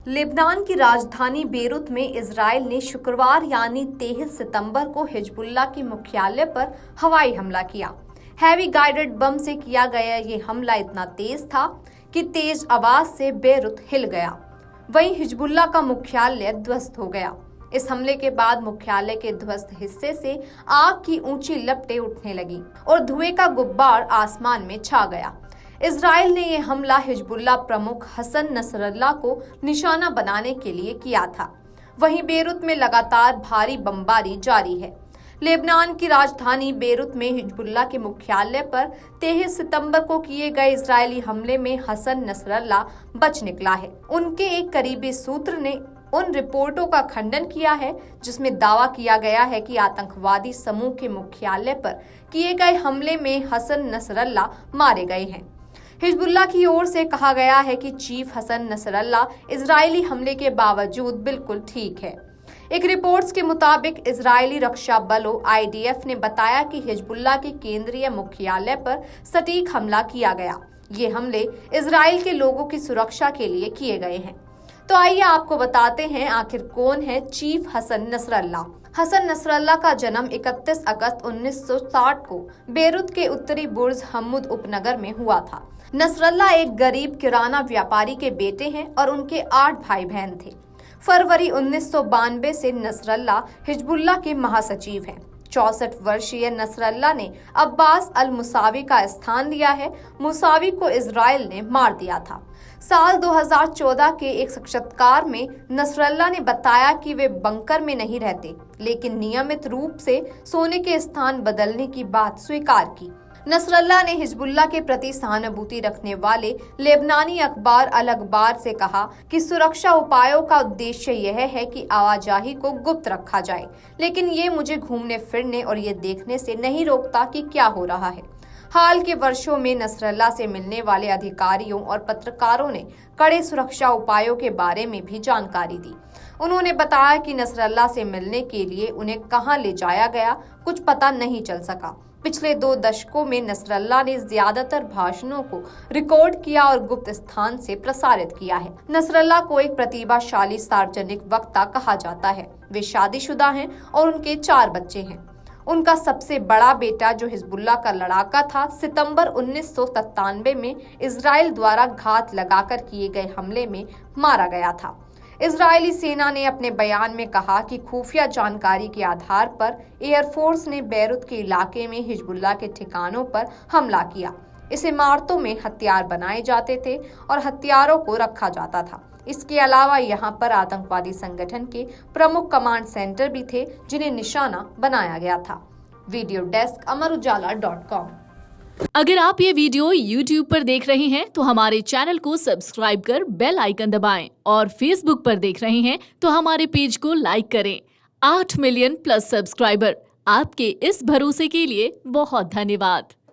Lebanon की राजधानी Beirut में इजराइल ने शुक्रवार यानी 23 सितंबर को हिजबुल्लाह के मुख्यालय पर हवाई हमला किया। हैवी गाइडेड बम से किया गया ये हमला इतना तेज था कि तेज आवाज से बेरूत हिल गया। वहीं हिजबुल्लाह का मुख्यालय ध्वस्त हो गया। इस हमले के बाद मुख्यालय के ध्वस्त हिस्से से आग की ऊंची लपटें उठने लगी और धुएं का गुब्बार आसमान में छा गया। इजराइल ने यह हमला हिजबुल्लाह प्रमुख हसन नसरल्लाह को निशाना बनाने के लिए किया था। वहीं बेरूत में लगातार भारी बमबारी जारी है। लेबनान की राजधानी बेरूत में हिजबुल्लाह के मुख्यालय पर 23 सितंबर को किए गए इजरायली हमले में हसन नसरल्लाह बच निकला है। उनके एक करीबी सूत्र ने उन रिपोर्टों का खंडन किया है जिसमें दावा किया गया है कि आतंकवादी समूह के मुख्यालय पर किए गए हमले में हसन नसरल्लाह मारे गए हैं। हिजबुल्लाह की ओर से कहा गया है कि चीफ हसन नसरल्लाह इजरायली हमले के बावजूद बिल्कुल ठीक है। एक रिपोर्ट्स के मुताबिक इजरायली रक्षा बलों IDF ने बताया कि हिजबुल्लाह के केंद्रीय मुख्यालय पर सटीक हमला किया गया। ये हमले इजराइल के लोगों की सुरक्षा के लिए किए गए हैं। तो आइए आपको बताते हैं आखिर कौन है chief Hassan Nasrallah. Hassan Nasrallah का जन्म 31 अगस्त 1960 को बेरूत के उत्तरी बुर्ज हम्मुद उपनगर में हुआ था। नसरल्लाह एक गरीब किराना व्यापारी के बेटे हैं और उनके 8 भाई बहन थे। फरवरी 1992 से नसरल्लाह हिजबुल्लाह के महासचिव हैं। 64 वर्षीय नसरल्लाह ने अब्बास अल मुसावी का स्थान लिया है। मुसावी को इजराइल ने मार दिया था। साल 2014 के एक साक्षात्कार में नसरल्लाह ने बताया कि वे बंकर में नहीं रहते, लेकिन नियमित रूप से सोने के स्थान बदलने की बात स्वीकार की। नसरल्लाह ने हिजबुल्लाह के प्रति सहानुभूति रखने वाले लेबनानी अखबार अल अखबार से कहा कि सुरक्षा उपायों का उद्देश्य यह है कि आवाजाही को गुप्त रखा जाए, लेकिन ये मुझे घूमने फिरने और ये देखने से नहीं रोकता कि क्या हो रहा है। हाल के वर्षों में नसरल्लाह से मिलने वाले अधिकारियों और पत्रकारों ने कड़े सुरक्षा उपायों के बारे में भी जानकारी दी। उन्होंने बताया कि नसरल्लाह से मिलने के लिए उन्हें कहां ले जाया गया, कुछ पता नहीं चल सका। पिछले 2 दशकों में नसरल्लाह ने ज्यादातर भाषणों को रिकॉर्ड किया और गुप्त स्थान से प्रसारित किया है। नसरल्लाह को एक प्रतिभाशाली सार्वजनिक वक्ता कहा जाता है। वे शादीशुदा हैं और उनके 4 बच्चे हैं। उनका सबसे बड़ा बेटा जो हिजबुल्लाह का लड़ाका था, सितंबर 1997 में इजराइल द्वारा घात लगाकर किए गए हमले में मारा गया था। इजरायली सेना ने अपने बयान में कहा कि खुफिया जानकारी के आधार पर एयरफोर्स ने बेरूत के इलाके में हिजबुल्लाह के ठिकानों पर हमला किया। इस इमारतों में हथियार बनाए जाते थे और हथियारों को रखा जाता था। इसके अलावा यहाँ पर आतंकवादी संगठन के प्रमुख कमांड सेंटर भी थे जिन्हें निशाना बनाया गया था। Video desk amarujala.com। अगर आप ये वीडियो YouTube पर देख रहे हैं तो हमारे चैनल को सब्सक्राइब कर बेल आइकन दबाएं और Facebook पर देख रहे हैं तो हमारे पेज को लाइक करें। 8 मिलियन प्लस सब्सक्राइबर, आपके इस भरोसे के लिए बहुत धन्यवाद।